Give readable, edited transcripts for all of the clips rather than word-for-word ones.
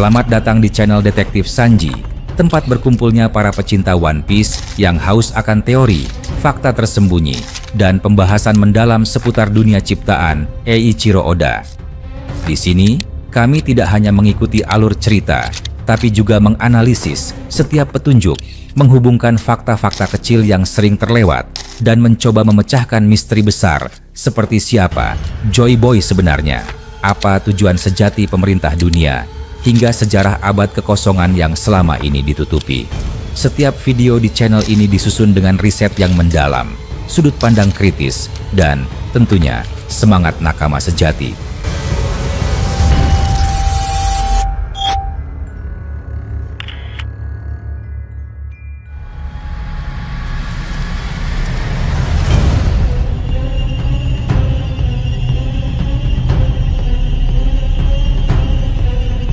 Selamat datang di channel Detektif Sanji, tempat berkumpulnya para pecinta One Piece yang haus akan teori, fakta tersembunyi, dan pembahasan mendalam seputar dunia ciptaan Eiichiro Oda. Di sini, kami tidak hanya mengikuti alur cerita, tapi juga menganalisis setiap petunjuk, menghubungkan fakta-fakta kecil yang sering terlewat, dan mencoba memecahkan misteri besar seperti siapa Joy Boy sebenarnya, apa tujuan sejati pemerintah dunia, hingga sejarah abad kekosongan yang selama ini ditutupi. Setiap video di channel ini disusun dengan riset yang mendalam, sudut pandang kritis, dan tentunya semangat nakama sejati.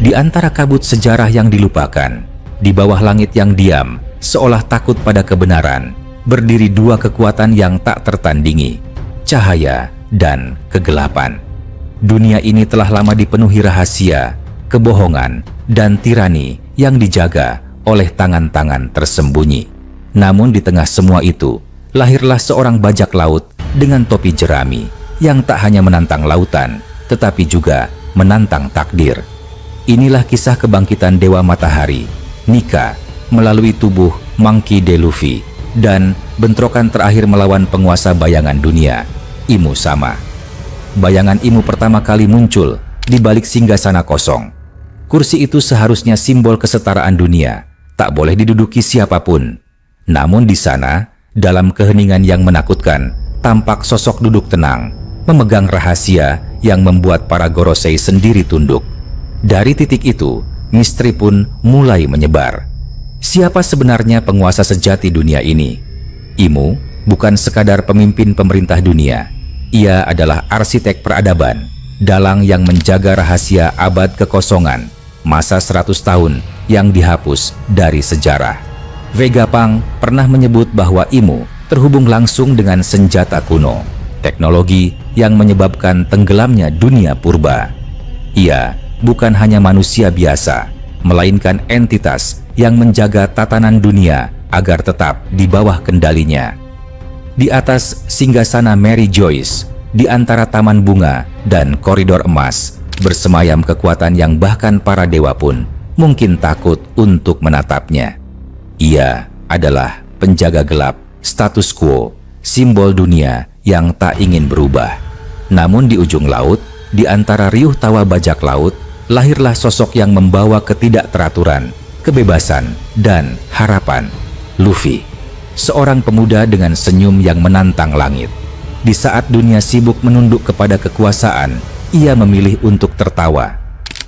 Di antara kabut sejarah yang dilupakan, di bawah langit yang diam, seolah takut pada kebenaran, berdiri dua kekuatan yang tak tertandingi, cahaya dan kegelapan. Dunia ini telah lama dipenuhi rahasia, kebohongan, dan tirani yang dijaga oleh tangan-tangan tersembunyi. Namun di tengah semua itu, lahirlah seorang bajak laut dengan topi jerami yang tak hanya menantang lautan, tetapi juga menantang takdir. Inilah kisah kebangkitan Dewa Matahari, Nika, melalui tubuh Monkey D. Luffy, dan bentrokan terakhir melawan penguasa bayangan dunia, Imu Sama. Bayangan Imu pertama kali muncul di balik singgasana kosong. Kursi itu seharusnya simbol kesetaraan dunia, tak boleh diduduki siapapun. Namun di sana, dalam keheningan yang menakutkan, tampak sosok duduk tenang, memegang rahasia yang membuat para Gorosei sendiri tunduk. Dari titik itu, misteri pun mulai menyebar. Siapa sebenarnya penguasa sejati dunia ini? Imu bukan sekadar pemimpin pemerintah dunia. Ia adalah arsitek peradaban, dalang yang menjaga rahasia abad kekosongan, masa 100 tahun yang dihapus dari sejarah. Vegapunk pernah menyebut bahwa Imu terhubung langsung dengan senjata kuno, teknologi yang menyebabkan tenggelamnya dunia purba. Ia bukan hanya manusia biasa, melainkan entitas yang menjaga tatanan dunia agar tetap di bawah kendalinya. Di atas singgasana Mary Joyce, di antara taman bunga dan koridor emas, bersemayam kekuatan yang bahkan para dewa pun mungkin takut untuk menatapnya. Ia adalah penjaga gelap, status quo, simbol dunia yang tak ingin berubah. Namun di ujung laut, di antara riuh tawa bajak laut, lahirlah sosok yang membawa ketidakteraturan, kebebasan, dan harapan. Luffy, seorang pemuda dengan senyum yang menantang langit. Di saat dunia sibuk menunduk kepada kekuasaan, ia memilih untuk tertawa.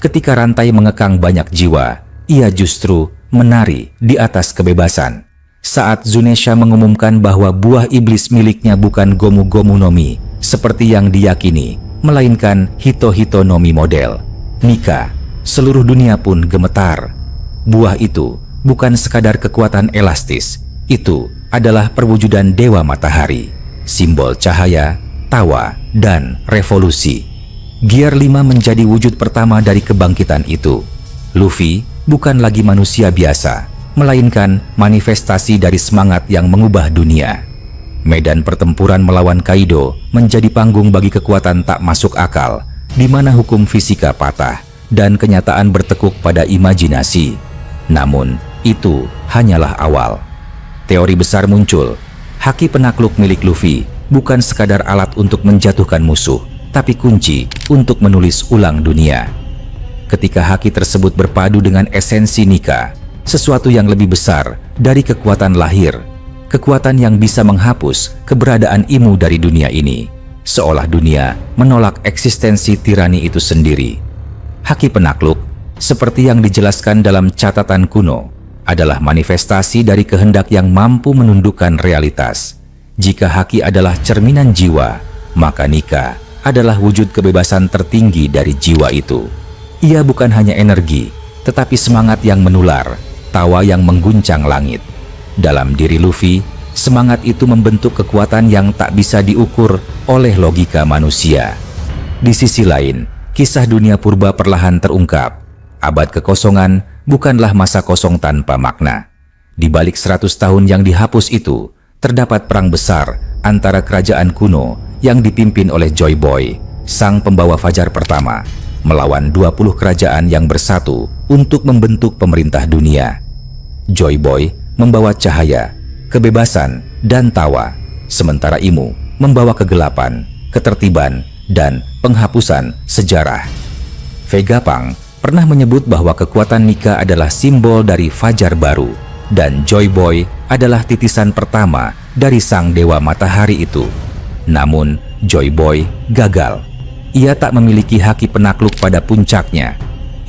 Ketika rantai mengekang banyak jiwa, ia justru menari di atas kebebasan. Saat Zunesha mengumumkan bahwa buah iblis miliknya bukan Gomu Gomu no Mi, seperti yang diyakini, melainkan Hito Hito no Mi model Nika, seluruh dunia pun gemetar. Buah itu bukan sekadar kekuatan elastis, itu adalah perwujudan Dewa Matahari, simbol cahaya, tawa, dan revolusi. Gear 5 menjadi wujud pertama dari kebangkitan itu. Luffy bukan lagi manusia biasa, melainkan manifestasi dari semangat yang mengubah dunia. Medan pertempuran melawan Kaido menjadi panggung bagi kekuatan tak masuk akal, di mana hukum fisika patah dan kenyataan bertekuk pada imajinasi. Namun, itu hanyalah awal. Teori besar muncul. Haki penakluk milik Luffy bukan sekadar alat untuk menjatuhkan musuh, tapi kunci untuk menulis ulang dunia. Ketika haki tersebut berpadu dengan esensi Nika, sesuatu yang lebih besar dari kekuatan lahir, kekuatan yang bisa menghapus keberadaan Imu dari dunia ini, seolah dunia menolak eksistensi tirani itu sendiri. Haki penakluk, seperti yang dijelaskan dalam catatan kuno, adalah manifestasi dari kehendak yang mampu menundukkan realitas. Jika haki adalah cerminan jiwa, maka Nika adalah wujud kebebasan tertinggi dari jiwa itu. Ia bukan hanya energi, tetapi semangat yang menular, tawa yang mengguncang langit. Dalam diri Luffy, semangat itu membentuk kekuatan yang tak bisa diukur oleh logika manusia. Di sisi lain, kisah dunia purba perlahan terungkap. Abad kekosongan bukanlah masa kosong tanpa makna. Di balik 100 tahun yang dihapus itu, terdapat perang besar antara kerajaan kuno yang dipimpin oleh Joy Boy, sang pembawa fajar pertama, melawan 20 kerajaan yang bersatu untuk membentuk pemerintah dunia. Joy Boy membawa cahaya, kebebasan, dan tawa, sementara Imu membawa kegelapan, ketertiban, dan penghapusan sejarah. Vegapunk pernah menyebut bahwa kekuatan Nika adalah simbol dari fajar baru, dan Joy Boy adalah titisan pertama dari sang dewa matahari itu. Namun, Joy Boy gagal. Ia tak memiliki haki penakluk pada puncaknya.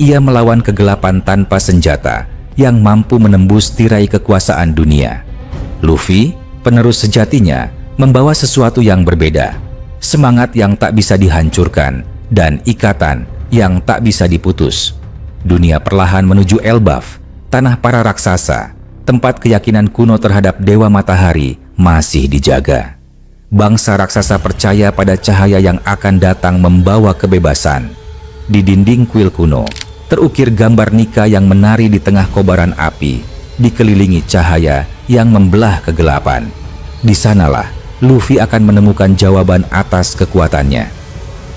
Ia melawan kegelapan tanpa senjata yang mampu menembus tirai kekuasaan dunia. Luffy, penerus sejatinya, membawa sesuatu yang berbeda. Semangat yang tak bisa dihancurkan dan ikatan yang tak bisa diputus. Dunia perlahan menuju Elbaf, tanah para raksasa, tempat keyakinan kuno terhadap dewa matahari masih dijaga. Bangsa raksasa percaya pada cahaya yang akan datang membawa kebebasan. Di dinding kuil kuno, terukir gambar Nika yang menari di tengah kobaran api, dikelilingi cahaya yang membelah kegelapan. Di sanalah Luffy akan menemukan jawaban atas kekuatannya.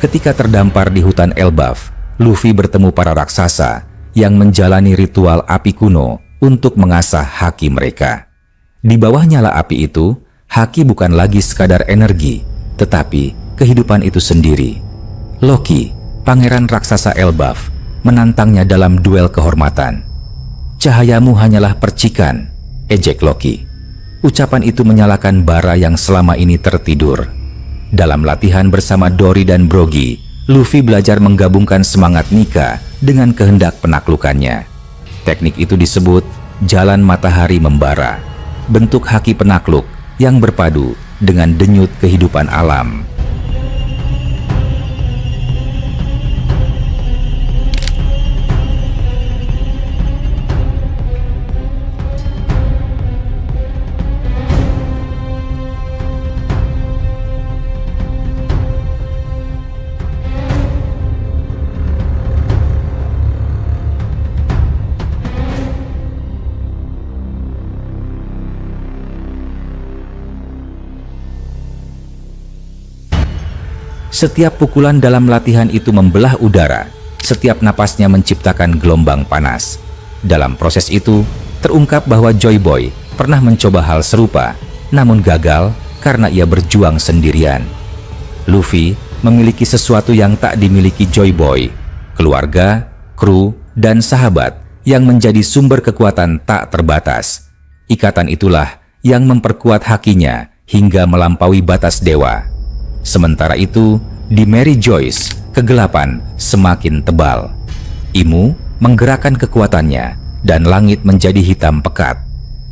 Ketika terdampar di hutan Elbaf, Luffy bertemu para raksasa yang menjalani ritual api kuno untuk mengasah haki mereka. Di bawah nyala api itu, haki bukan lagi sekadar energi, tetapi kehidupan itu sendiri. Loki, pangeran raksasa Elbaf, menantangnya dalam duel kehormatan. "Cahayamu hanyalah percikan," ejek Loki. Ucapan itu menyalakan bara yang selama ini tertidur. Dalam latihan bersama Dory dan Brogy, Luffy belajar menggabungkan semangat Nika dengan kehendak penaklukannya. Teknik itu disebut jalan matahari membara, bentuk haki penakluk yang berpadu dengan denyut kehidupan alam. Setiap pukulan dalam latihan itu membelah udara, setiap napasnya menciptakan gelombang panas. Dalam proses itu, terungkap bahwa Joy Boy pernah mencoba hal serupa, namun gagal karena ia berjuang sendirian. Luffy memiliki sesuatu yang tak dimiliki Joy Boy, keluarga, kru, dan sahabat yang menjadi sumber kekuatan tak terbatas. Ikatan itulah yang memperkuat hakinya hingga melampaui batas dewa. Sementara itu, di Mary Joyce, kegelapan semakin tebal. Imu menggerakkan kekuatannya dan langit menjadi hitam pekat.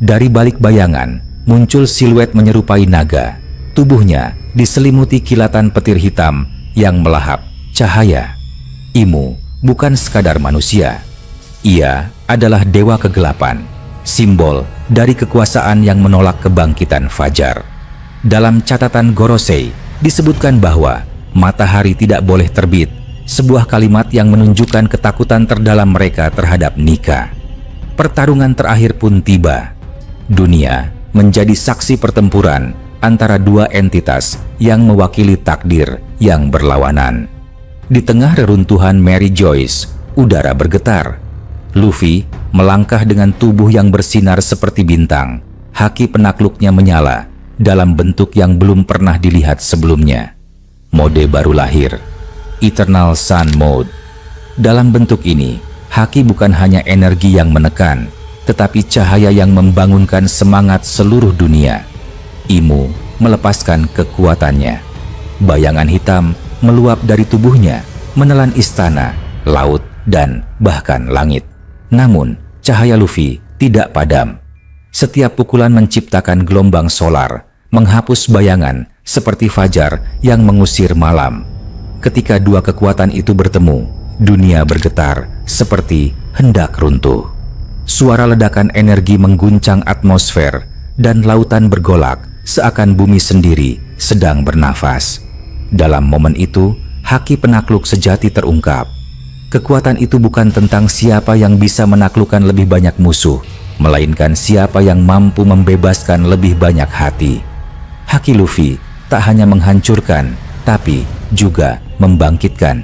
Dari balik bayangan, muncul siluet menyerupai naga. Tubuhnya diselimuti kilatan petir hitam yang melahap cahaya. Imu bukan sekadar manusia. Ia adalah dewa kegelapan, simbol dari kekuasaan yang menolak kebangkitan fajar. Dalam catatan Gorosei, disebutkan bahwa matahari tidak boleh terbit, sebuah kalimat yang menunjukkan ketakutan terdalam mereka terhadap Nika. Pertarungan terakhir pun tiba. Dunia menjadi saksi pertempuran antara dua entitas yang mewakili takdir yang berlawanan. Di tengah reruntuhan Mary Joyce, udara bergetar. Luffy melangkah dengan tubuh yang bersinar seperti bintang. Haki penakluknya menyala dalam bentuk yang belum pernah dilihat sebelumnya. Mode baru lahir, Eternal Sun Mode. Dalam bentuk ini, haki bukan hanya energi yang menekan, tetapi cahaya yang membangunkan semangat seluruh dunia. Imu melepaskan kekuatannya. Bayangan hitam meluap dari tubuhnya, menelan istana, laut, dan bahkan langit. Namun, cahaya Luffy tidak padam. Setiap pukulan menciptakan gelombang solar, menghapus bayangan seperti fajar yang mengusir malam. Ketika dua kekuatan itu bertemu, dunia bergetar seperti hendak runtuh. Suara ledakan energi mengguncang atmosfer dan lautan bergolak seakan bumi sendiri sedang bernafas. Dalam momen itu, haki penakluk sejati terungkap. Kekuatan itu bukan tentang siapa yang bisa menaklukkan lebih banyak musuh, melainkan siapa yang mampu membebaskan lebih banyak hati. Haki Luffy tak hanya menghancurkan, tapi juga membangkitkan.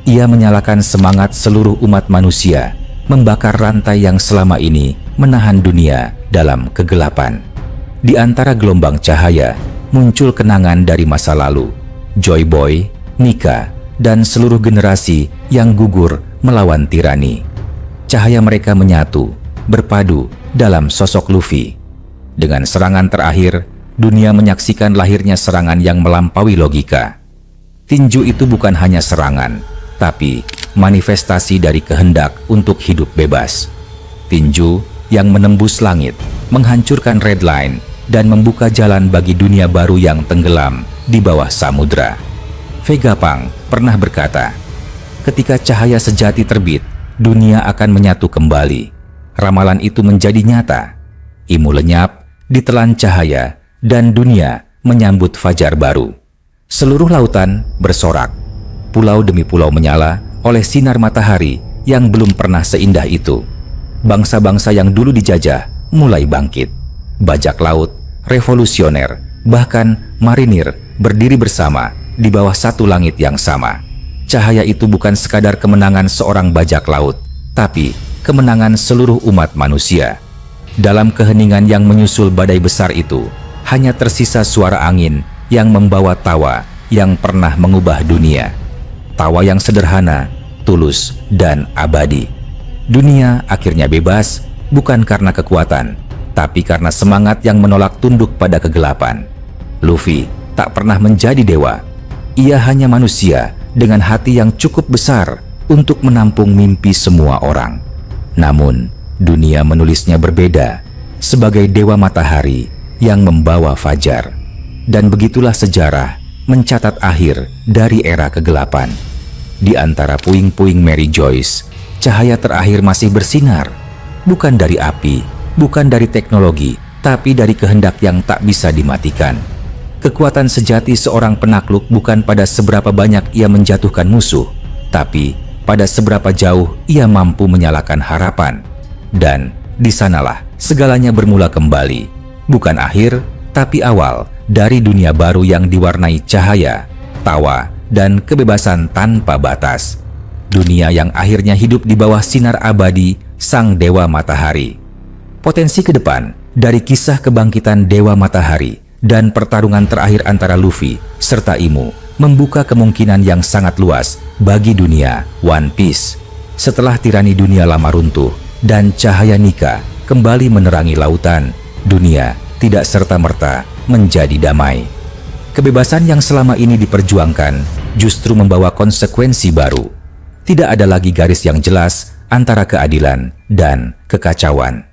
Ia menyalakan semangat seluruh umat manusia, membakar rantai yang selama ini menahan dunia dalam kegelapan. Di antara gelombang cahaya, muncul kenangan dari masa lalu. Joy Boy, Nika, dan seluruh generasi yang gugur melawan tirani. Cahaya mereka menyatu, berpadu dalam sosok Luffy. Dengan serangan terakhir, dunia menyaksikan lahirnya serangan yang melampaui logika. Tinju itu bukan hanya serangan, tapi manifestasi dari kehendak untuk hidup bebas. Tinju yang menembus langit, menghancurkan Red Line, dan membuka jalan bagi dunia baru yang tenggelam di bawah samudra. Vegapunk pernah berkata, ketika cahaya sejati terbit, dunia akan menyatu kembali. Ramalan itu menjadi nyata. Imu lenyap, ditelan cahaya, dan dunia menyambut fajar baru. Seluruh lautan bersorak. Pulau demi pulau menyala oleh sinar matahari yang belum pernah seindah itu. Bangsa-bangsa yang dulu dijajah mulai bangkit. Bajak laut, revolusioner, bahkan marinir berdiri bersama di bawah satu langit yang sama. Cahaya itu bukan sekadar kemenangan seorang bajak laut, tapi kemenangan seluruh umat manusia. Dalam keheningan yang menyusul badai besar itu, hanya tersisa suara angin yang membawa tawa yang pernah mengubah dunia. Tawa yang sederhana, tulus, dan abadi. Dunia akhirnya bebas, bukan karena kekuatan, tapi karena semangat yang menolak tunduk pada kegelapan. Luffy tak pernah menjadi dewa. Ia hanya manusia dengan hati yang cukup besar untuk menampung mimpi semua orang. Namun, dunia menulisnya berbeda, sebagai dewa matahari yang membawa fajar. Dan begitulah sejarah mencatat akhir dari era kegelapan. Di antara puing-puing Mary Joyce, cahaya terakhir masih bersinar, bukan dari api, bukan dari teknologi, tapi dari kehendak yang tak bisa dimatikan. Kekuatan sejati seorang penakluk bukan pada seberapa banyak ia menjatuhkan musuh, tapi pada seberapa jauh ia mampu menyalakan harapan. Dan di sanalah segalanya bermula kembali. Bukan akhir, tapi awal dari dunia baru yang diwarnai cahaya, tawa, dan kebebasan tanpa batas. Dunia yang akhirnya hidup di bawah sinar abadi sang Dewa Matahari. Potensi ke depan dari kisah kebangkitan Dewa Matahari dan pertarungan terakhir antara Luffy serta Imu membuka kemungkinan yang sangat luas bagi dunia One Piece. Setelah tirani dunia lama runtuh dan cahaya Nika kembali menerangi lautan, dunia tidak serta-merta menjadi damai. Kebebasan yang selama ini diperjuangkan justru membawa konsekuensi baru. Tidak ada lagi garis yang jelas antara keadilan dan kekacauan.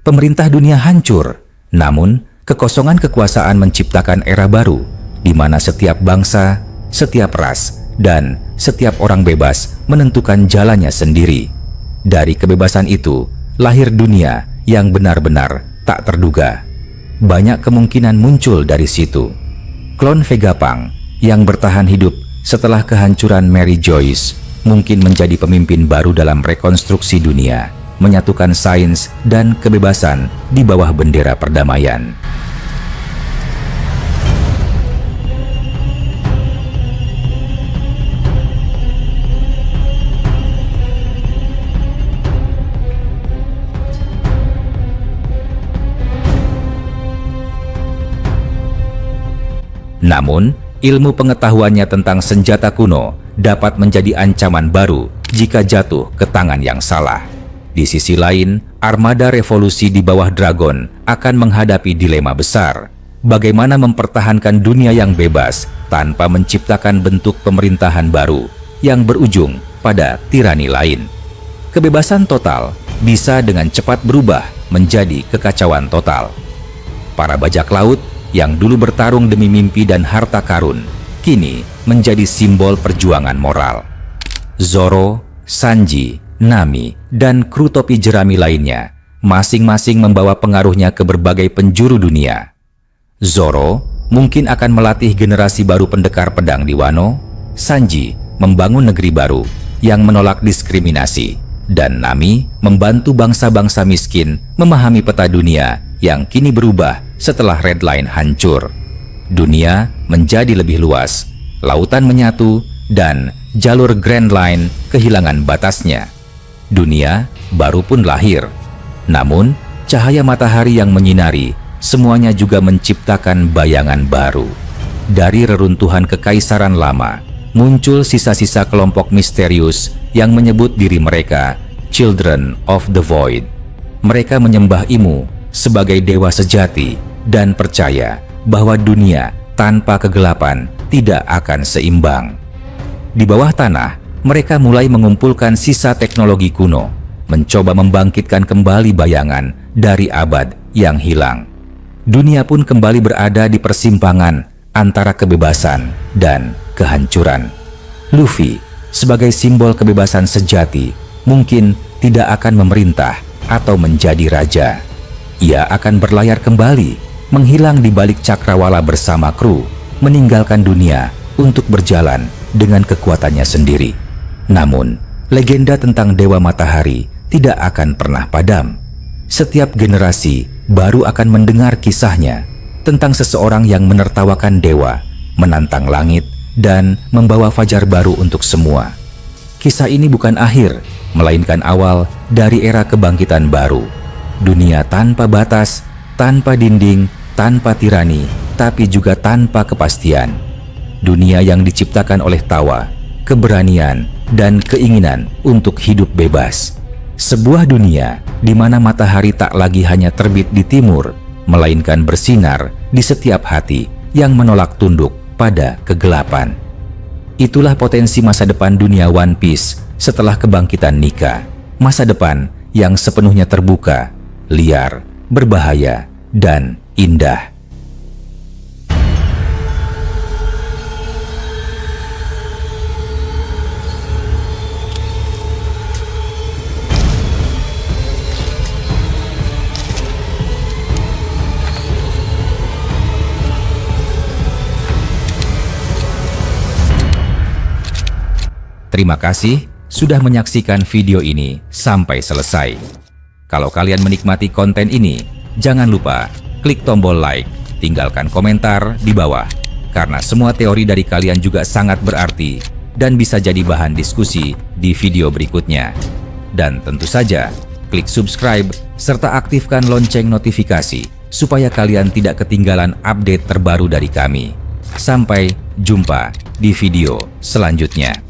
Pemerintah dunia hancur, namun kekosongan kekuasaan menciptakan era baru, di mana setiap bangsa, setiap ras, dan setiap orang bebas menentukan jalannya sendiri. Dari kebebasan itu, lahir dunia yang benar-benar tak terduga. Banyak kemungkinan muncul dari situ. Klon Vegapunk yang bertahan hidup setelah kehancuran Mary Joyce mungkin menjadi pemimpin baru dalam rekonstruksi dunia, menyatukan sains dan kebebasan di bawah bendera perdamaian. Namun, ilmu pengetahuannya tentang senjata kuno dapat menjadi ancaman baru jika jatuh ke tangan yang salah. Di sisi lain, armada revolusi di bawah Dragon akan menghadapi dilema besar. Bagaimana mempertahankan dunia yang bebas tanpa menciptakan bentuk pemerintahan baru yang berujung pada tirani lain. Kebebasan total bisa dengan cepat berubah menjadi kekacauan total. Para bajak laut yang dulu bertarung demi mimpi dan harta karun, kini menjadi simbol perjuangan moral. Zoro, Sanji, Nami, dan kru topi jerami lainnya masing-masing membawa pengaruhnya ke berbagai penjuru dunia. Zoro mungkin akan melatih generasi baru pendekar pedang di Wano, Sanji membangun negeri baru, yang menolak diskriminasi, dan Nami membantu bangsa-bangsa miskin memahami peta dunia yang kini berubah setelah Red Line hancur. Dunia menjadi lebih luas, lautan menyatu, dan jalur Grand Line kehilangan batasnya. Dunia baru pun lahir. Namun, cahaya matahari yang menyinari semuanya juga menciptakan bayangan baru. Dari reruntuhan kekaisaran lama, muncul sisa-sisa kelompok misterius yang menyebut diri mereka Children of the Void. Mereka menyembah Imu sebagai dewa sejati dan percaya bahwa dunia tanpa kegelapan tidak akan seimbang. Di bawah tanah, mereka mulai mengumpulkan sisa teknologi kuno, mencoba membangkitkan kembali bayangan dari abad yang hilang. Dunia pun kembali berada di persimpangan antara kebebasan dan kehancuran. Luffy, sebagai simbol kebebasan sejati, mungkin tidak akan memerintah atau menjadi raja. Ia akan berlayar kembali, menghilang di balik cakrawala bersama kru, meninggalkan dunia untuk berjalan dengan kekuatannya sendiri. Namun, legenda tentang Dewa Matahari tidak akan pernah padam. Setiap generasi baru akan mendengar kisahnya tentang seseorang yang menertawakan dewa, menantang langit, dan membawa fajar baru untuk semua. Kisah ini bukan akhir, melainkan awal dari era kebangkitan baru. Dunia tanpa batas, tanpa dinding, tanpa tirani, tapi juga tanpa kepastian. Dunia yang diciptakan oleh tawa, keberanian, dan keinginan untuk hidup bebas. Sebuah dunia di mana matahari tak lagi hanya terbit di timur, melainkan bersinar di setiap hati yang menolak tunduk pada kegelapan. Itulah potensi masa depan dunia One Piece setelah kebangkitan Nika. Masa depan yang sepenuhnya terbuka, liar, berbahaya, dan indah. Terima kasih sudah menyaksikan video ini sampai selesai. Kalau kalian menikmati konten ini, jangan lupa klik tombol like, tinggalkan komentar di bawah, karena semua teori dari kalian juga sangat berarti dan bisa jadi bahan diskusi di video berikutnya. Dan tentu saja, klik subscribe serta aktifkan lonceng notifikasi supaya kalian tidak ketinggalan update terbaru dari kami. Sampai jumpa di video selanjutnya.